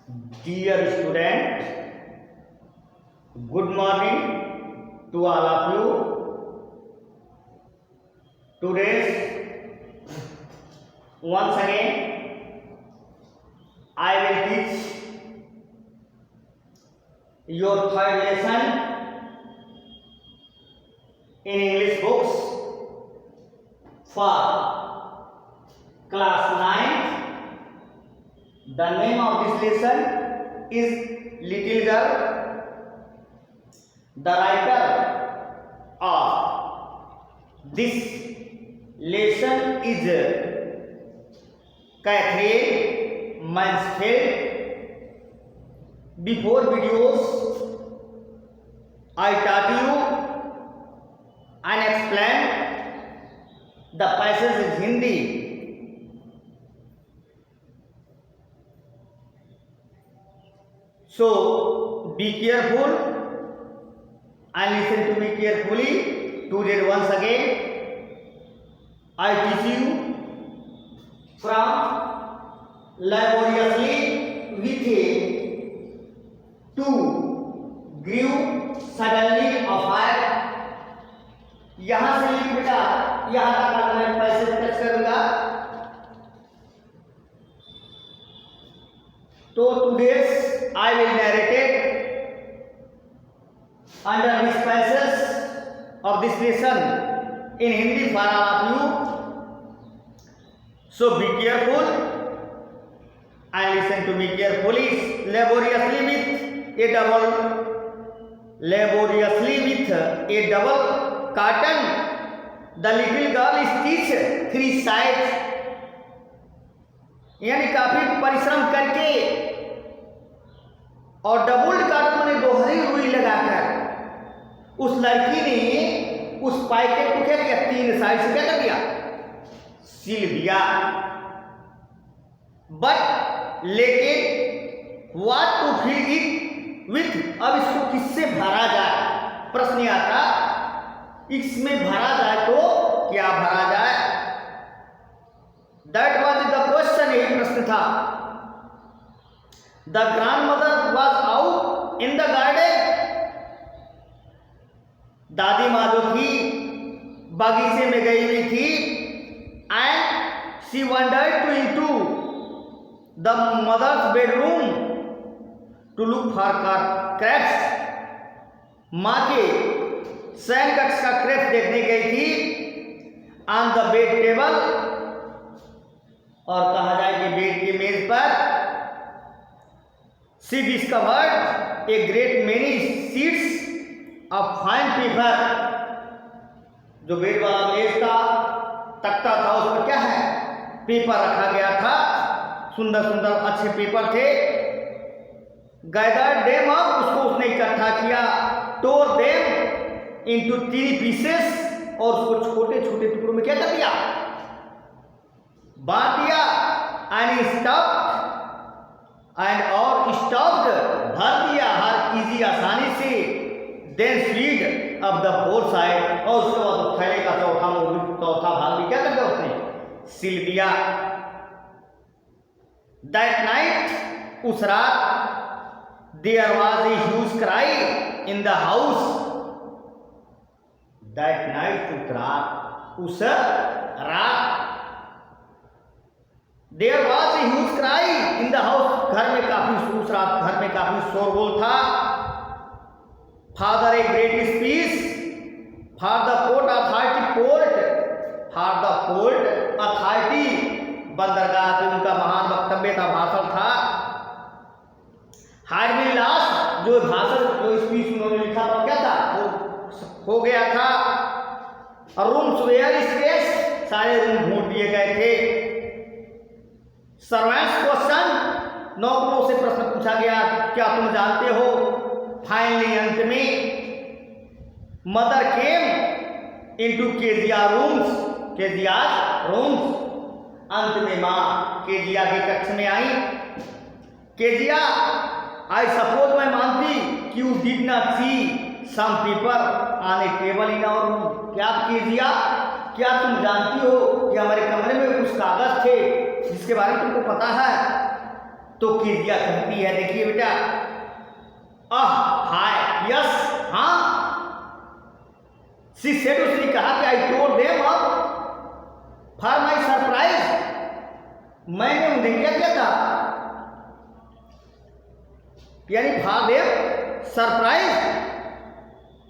Dear student, good morning to all of you. Today, once again, I will teach your third lesson in English books for class 9. The name of this lesson is Little Girl. The writer of this lesson is Catherine Mansfield. Before videos, I taught you and explained the passage in Hindi. So be careful and listen to me carefully. Today once again I teach you from laboriously with a two grew suddenly a fire. यहाँ से लिख बेटा, यहाँ तक मैं पैसे touch करूंगा. तो today's I will narrate it under this passage of this lesson in Hindi for all of you. So be careful and listen to me carefully. Laboriously with a double curtain, the little girl stitched three sides. यानी काफी परिश्रम करके और double carton में दोहरी रुई लगाकर उस लड़की ने उस पैकेट को क्या किया, तीन साइड से क्या कर दिया, सिल दिया. बट लेकिन what to fill it with, अब इसको किससे भरा जाए, प्रश्न आता. इसमें भरा जाए तो क्या भरा जाए, दैट वाज द क्वेश्चन. यही प्रश्न था. The grandmother was out in the garden. दादी माँ जो थी बागीचे में गई हुई थी. And she wandered into the mother's bedroom to look for crabs. माँ के शयन कक्ष का क्रेप देखने गई थी. On the bed table, और कहा जाए कि बेड के मेज पर she discovered a great many sheets of fine paper. जो बेड वाला मेज था, तख्ता था, उस पर क्या है, पेपर रखा गया था. सुंदर सुंदर अच्छे पेपर थे. gathered them up, उसको उसने इकट्ठा किया. tore them into 3 pieces, और उसको छोटे छोटे टुकड़ों में क्या कर दिया, बांट दिया. and stuffed and और स्टफ्ड भर दिया हर इजी आसानी से. Then slid up the four side, और उसके बाद थैले का चौथा भाग भी क्या कर दिया, उसने सिल दिया. दैट नाइट, उस रात, there was a huge cry in the house. That night, उस रात, There was a huge cry in the house. घर में काफी उस रात घर में काफी शोरगुल था. Father a great speech for the port authority. बंदरगाह पे उनका महान वक्तव्य था, भाषण था. had been lost, जो भाषण जो स्पीच उन्होंने लिखा था क्या था, वो हो गया था. रूम्स वेयर स्पेस, सारे रूम ढूंढ दिए गए थे. सर्वेंट्स क्वेश्चन, नौकरों से प्रश्न पूछा गया, क्या तुम जानते हो. फाइनली, अंत में, mother came into Keziah's rooms. अंत में माँ केजिया के कक्ष में आई. केजिया, आई सपोज, मैं मानती कि you did not see some paper on a table in our room. क्या केजिया, क्या तुम जानती हो कि हमारे कमरे में कुछ कागज थे जिसके बारे में तुमको पता है. तो केजिया कहती है, देखिए बेटा, हाय, यस, हाँ। सी सेड, उसने कहा कि I told them for my surprise, मैंने उन्हें क्या किया था, यानी फॉर देम सरप्राइज।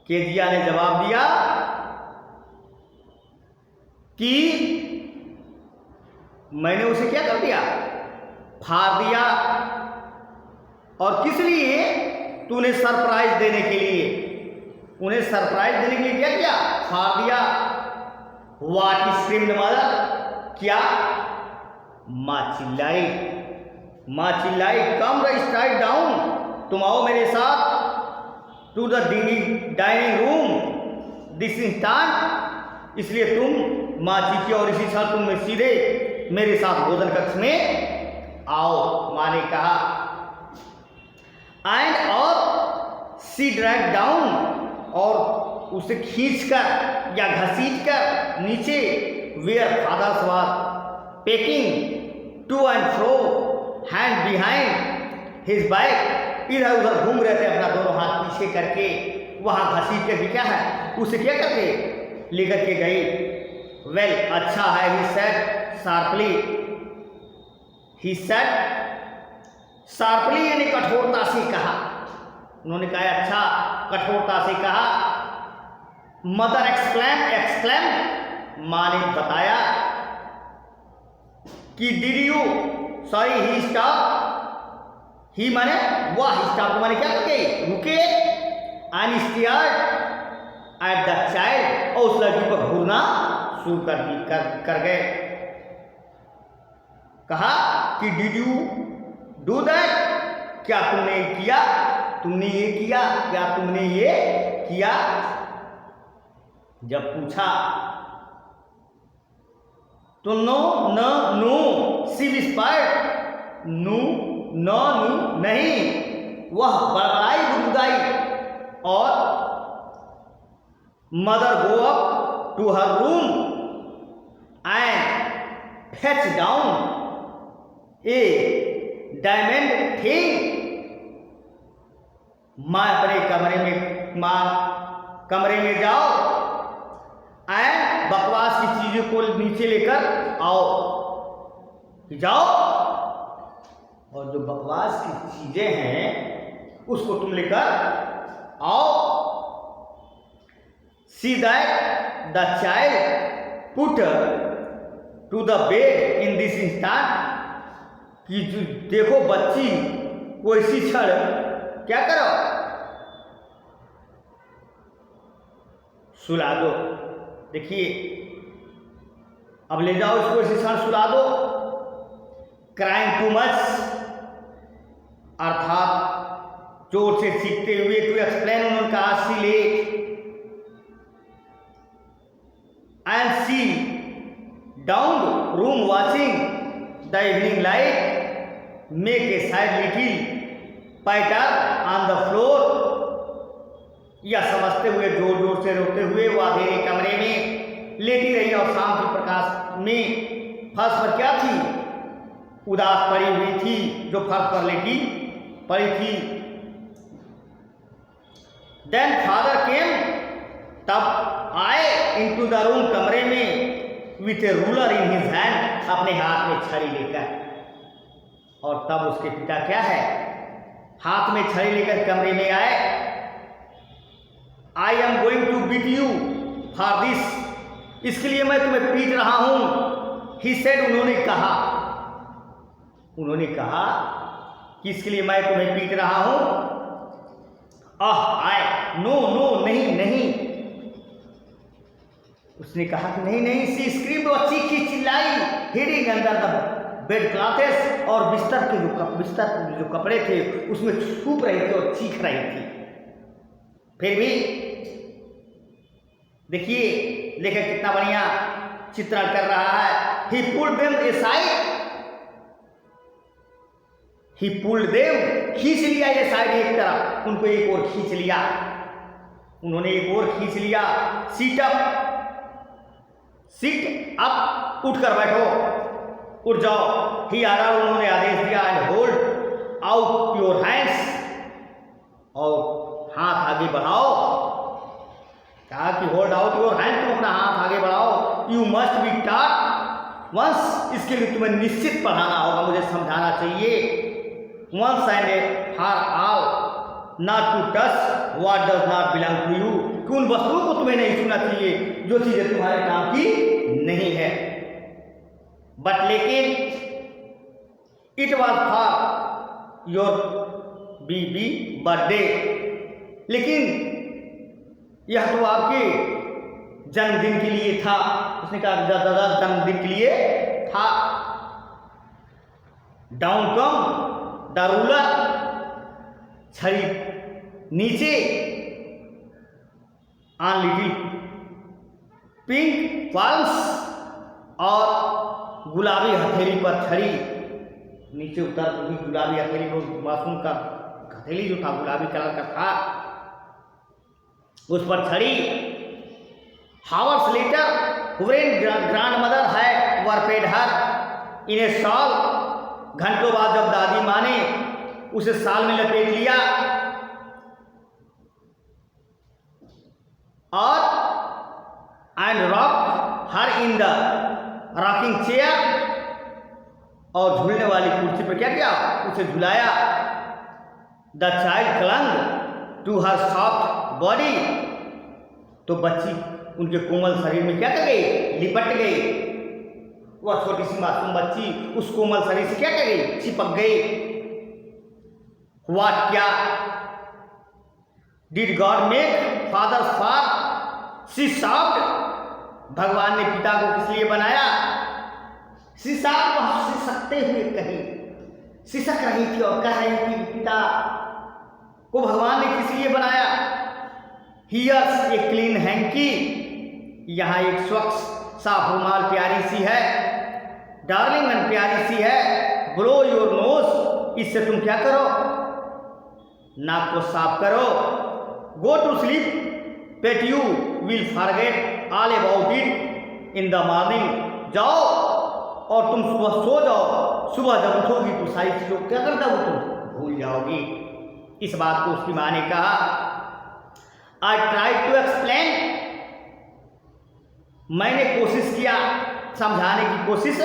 केजिया ने जवाब दिया कि मैंने उसे क्या कर दिया, फाड़ दिया। और किस लिए, तूने सरप्राइज देने के लिए, उन्हें सरप्राइज देने के लिए क्या किया, फाड़ दिया। व्हाट स्क्रीम्ड मदर, क्या, माँ चिल्लाई, माँ चिल्लाई, कम स्ट्राइट डाउन, तुम आओ मेरे साथ to the dining room this instant, इसलिए तुम माँ चीखी और इसी साल तुम सीधे मेरे साथ भोजन कक्ष में आओ, माँ ने कहा। एंड और सी ड्रैग डाउन, और उसे खींचकर या घसीटकर नीचे, where father's was pacing to and fro hand behind his back, इधर उधर घूम रहे थे अपना दोनों हाथ पीछे करके, वहां घसीट के भी क्या है, उसे क्या करके लेकर के गई। वेल, अच्छा है, he said sharply, he said sharply, यानी कठोरता से कहा, उन्होंने कहा अच्छा, कठोरता से कहा। मदर एक्सक्लेम, माँ ने बताया कि did you, sorry, he stop, he माने वह, स्टॉप माने क्या करके रुके, and stared at the child, और उस लड़की पर घूरना शुरू कर गए। कहा कि डिड यू डू दैट, क्या तुमने किया, तुमने ये किया, क्या तुमने ये किया। जब पूछा तो नो न no, she whispered, no no no नहीं, वह बड़बड़ाई गुदगुदाई। और mother go up to her room and fetch down a diamond thing, माँ अपने कमरे में, माँ कमरे में जाओ एंड बकवास की चीजों को नीचे लेकर आओ, जाओ, और जो बकवास की चीजें हैं उसको तुम लेकर आओ। See that the child put to the bed in this instant, कि देखो बच्ची को इसी क्षण क्या करो, सुला दो। देखिए, अब ले जाओ इसको, इसी क्षण सुला दो। क्राइम टू मच, अर्थात जोर से सीखते हुए, टू एक्सप्लेन, उन्होंने कहा see late and see down room watching the evening light, make a side little patter on the floor, या समझते हुए जोर जोर से रोते हुए वह अंधेरे कमरे में लेटी रही, और शाम के प्रकाश में फर्श पर क्या थी, उदास पड़ी हुई थी, जो फर्श पर लेटी पड़ी थी। देन फादर केम, तब आए इनटू द रूम, कमरे में, with A ruler in his hand, अपने हाथ में छड़ी लेकर। और तब उसके पिता क्या है, हाथ में छड़ी लेकर कमरे में आए। I am going to beat you for this, इसके लिए मैं तुम्हें पीट रहा हूं। ही सेड, उन्होंने कहा कि इसके लिए मैं तुम्हें पीट रहा हूं। नो नो, नहीं नहीं, उसने कहा कि नहीं नहीं। सी स्क्रीम्ड, वो चीखी चिल्लाई, heading under the bed clothes, और बिस्तर के जो कपड़े थे उसमें छुप रही थी और चीख रही थी। फिर भी देखिए लेखक कितना बढ़िया चित्रण कर रहा है। ही पुल्ड देम असाइड, ही पुल्ड देम, खींच लिया ये साइड एक तरफ, उनको एक और खींच लिया, उन्होंने एक और खींच लिया। सीट अप, उठकर बैठो, उठ जाओ। ही आरा, उन्होंने आदेश दिया। And hold out your hands, और हाथ आगे बढ़ाओ। कहा कि होल्ड आउट योर हैंड, तुम अपना हाथ आगे बढ़ाओ। You must be taught once, इसके लिए तुम्हें निश्चित पढ़ाना होगा, मुझे समझाना चाहिए। Once and for all not to touch what does not belong to you, कि उन वस्तुओं को तुम्हें नहीं छूना चाहिए जो चीजें तुम्हारे काम की नहीं है। बट लेकिन it was for your baby birthday, लेकिन यह तो आपके जन्मदिन के लिए था। उसने कहा दादा जन्मदिन के लिए था। डाउन कम द रूलर, छड़ी नीचे, ऑन लिटिल पिंक पल्स, और गुलाबी हथेली पर छड़ी नीचे उतर, गुलाबी हथेली को मासूम का हथेली जो था गुलाबी कलर का था, उस पर छड़ी। Hours later when grandmother had wrapped her in a shawl, घंटों बाद जब दादी माँ ने उसे साल में लपेट लिया और and rock her in the rocking chair, और झूलने वाली कुर्सी पर क्या किया, उसे झुलाया। The child clung to her soft body, तो बच्ची उनके कोमल शरीर में क्या कर गई, लिपट गई। वह छोटी सी मासूम बच्ची उस कोमल शरीर से क्या कर गई, चिपक गई। व्हाट, क्या, did God make father for see soft, भगवान ने पिता को किस लिए बनाया। सी सॉफ्ट, वह सिसकते हुए कही, सिसक रही थी और कह रही थी पिता को भगवान ने किस लिए बनाया। हियर्स ए क्लीन हैंकी, यहाँ एक स्वच्छ साफ रुमाल प्यारी सी है। डार्लिंग एंड प्यारी सी है। ब्लो योर नोज, इससे तुम क्या करो, नाक को साफ करो। Go to sleep pet you will forget all about it in the morning, जाओ और तुम सुबह सो जाओ, सुबह जब उठोगी तो सारी चीजों को क्या करता वो तुम भूल जाओगी। इस बात को उसकी माँ ने कहा। आई ट्राई टू एक्सप्लेन, मैंने कोशिश किया, समझाने की कोशिश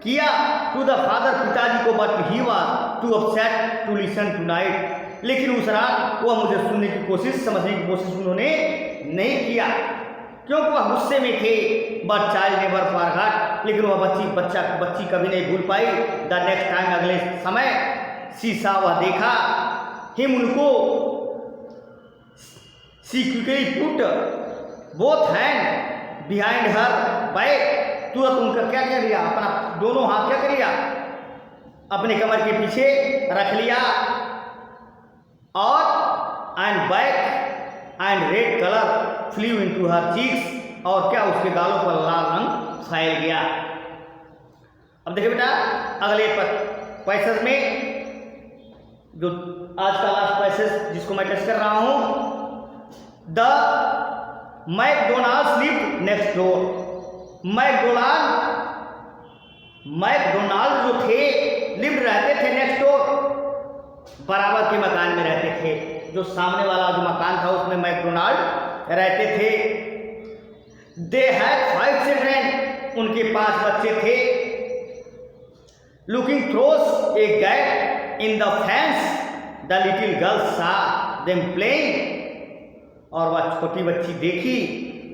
किया। टू द फादर, पिताजी को, but he was too upset to listen tonight, लेकिन उस रात वह मुझे सुनने की कोशिश, समझने की कोशिश उन्होंने नहीं किया, क्योंकि वह गुस्से में थे। बट चाइल्ड नेवर फॉरगॉट, लेकिन वह बच्ची कभी नहीं भूल पाई। द नेक्स्ट टाइम, अगले समय, शीशा वह देखा, हिम उनको, she quickly put both hand behind her back, तुरंत उनका क्या कर लिया, अपना दोनों हाथ क्या कर लिया, अपने कमर के पीछे रख लिया। और and back and red colour flu into her cheeks, और क्या उसके गालों पर लाल रंग फैल गया। अब देखिए बेटा अगले पैसेज में, जो आज का लास्ट पैसेज जिसको मैं टेस्ट कर रहा हूं, the McDonalds lived next door. McDonald जो थे, लिव्ड रहते थे नेक्स्ट डोर, बराबर के मकान में रहते थे। जो सामने वाला जो मकान था उसमें मैकडोनाल्ड रहते थे। दे हैड 5 चिल्ड्रेन, उनके 5 बच्चे थे। Looking throws a gap in the fence the little girl सा देम प्लेइंग, और वह छोटी बच्ची देखी,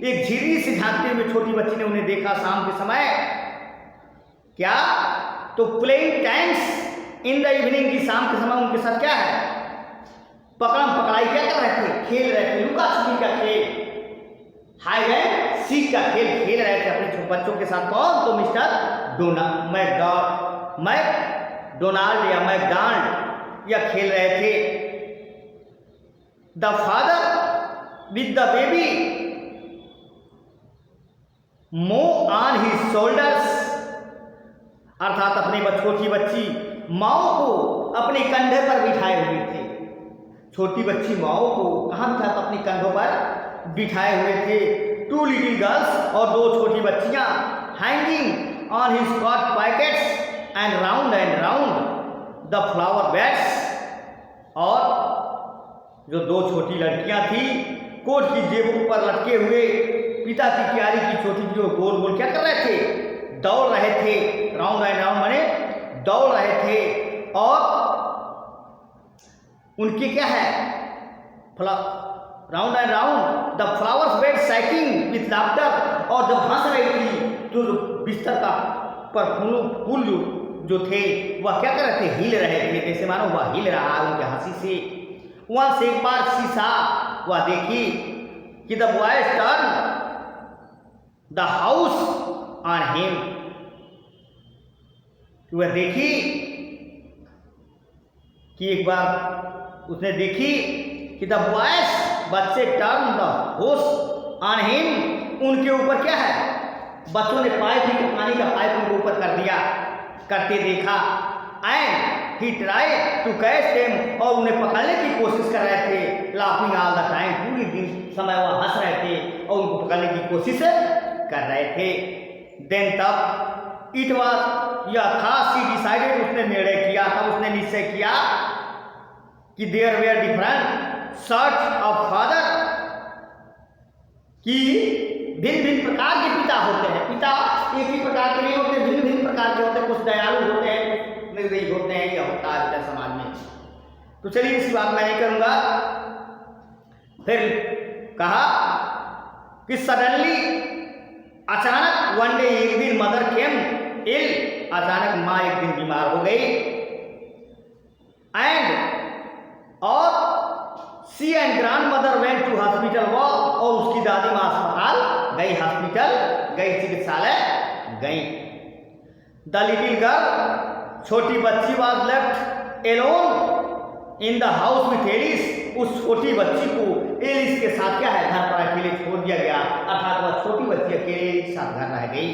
एक झिर्री से झांकते हुए छोटी बच्ची ने उन्हें देखा शाम के समय। क्या, तो playing tanks in the evening, की शाम के समय उनके साथ क्या है, पकड़म पकड़ाई क्या कर रहे थे, खेल रहे थे, लुका छुपी का खेल, हाइड एंड सीक का खेल खेल रहे थे अपने बच्चों के साथ। कौन, तो मिस्टर मैकडोनाल्ड या मैकडॉनल्ड, यह खेल रहे थे। The father with the baby मो ऑन हिज शोल्डर्स, अर्थात अपनी छोटी बच्ची माओ को अपने कंधे पर बिठाए हुए थे। छोटी बच्ची माओ को कहाँ बिठा, अपने कंधों पर बिठाए हुए थे। 2 लिटिल गर्ल्स, और 2 छोटी बच्चियां, hanging on his coat pockets and round, the flower beds, और जो दो छोटी लड़कियां थी कोट की जेबों पर लटके हुए पिता की क्यारी की छोटी जो गोल गोल क्या कर रहे थे, दौड़ रहे थे, राउंड एंड राउंड माने दौड़ रहे थे, और उनके क्या है round and round the flowers bed cycling with laughter, और जब हंस रही थी तो बिस्तर का पर फूल जो थे वह क्या कर रहे थे, हिल रहे थे, जैसे मानो वह हिल रहा है उनके हंसी से। वहां से एक बार शीशा वह देखी कि the boys turn the house on him, वह देखी कि एक बार उसने देखी कि द बॉयज बच्चे turn the house on him, उनके ऊपर क्या है, बच्चों ने पाइप पानी का पाइप उनके ऊपर कर दिया, करते देखा, and he try to catch them, और उन्हें पकड़ने की कोशिश कर रहे थे, लाफिंग ऑल द टाइम, पूरी दिन समय वह हंस रहे थे और उनको पकड़ने की कोशिश कर रहे थे। देन तब इट वाज, यह था, सी डिसाइडेड, उसने निर्णय किया, तब उसने निश्चय किया कि there were different search of father, कि भिन्न भिन्न प्रकार के पिता होते हैं, पिता एक ही प्रकार के नहीं होते, भिन्न भिन्न प्रकार के होते हैं, कुछ दयालु होते हैं, कुछ निर्दयी होते हैं, यह होता है समाज में। तो चलिए इसी बात मैं नहीं करूंगा। फिर कहा कि सडनली, अचानक, वन डे, एक दिन, मदर केम इल, अचानक माँ एक दिन बीमार हो गई, एंड और see and grandmother went to hospital, और उसकी दादी माँ अस्पताल गई, हॉस्पिटल गई, चिकित्सालय गई। द लिटिल गर्ल, छोटी बच्ची was left alone in the house with Alice, उस छोटी बच्ची को एलिस के साथ क्या है, घर पर अकेले छोड़ दिया गया, अर्थात वह छोटी बच्ची अकेले एलिस के साथ घर रह गई।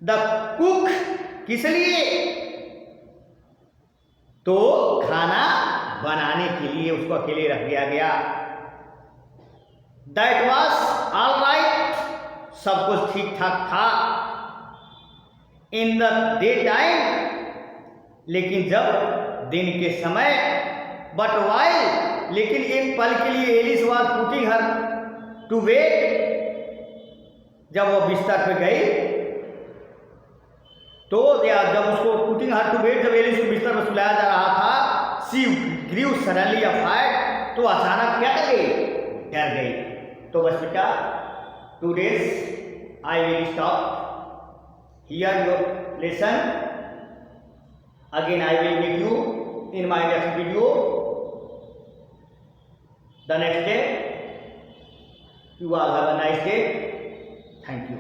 द कुक, किस लिए, तो खाना बनाने के लिए उसको अकेले रख दिया गया। दैट वॉज ऑल राइट, सब कुछ ठीक ठाक था। इन द डे टाइम, लेकिन जब दिन के समय, बट वाइल, लेकिन एक पल के लिए, Alice was putting her to bed, जब वो बिस्तर पे गई तो जब उसको पुटिंग हर टू बेड, जब एलिस को बिस्तर पर सुलाया जा रहा था, सी ग्रीव सडनली अफायर्ड, तो अचानक क्या कर गई, डर गई। तो बस बेटा, today's I will stop here your lesson, again I will meet you in my next video the next day. You all have a nice day, thank you.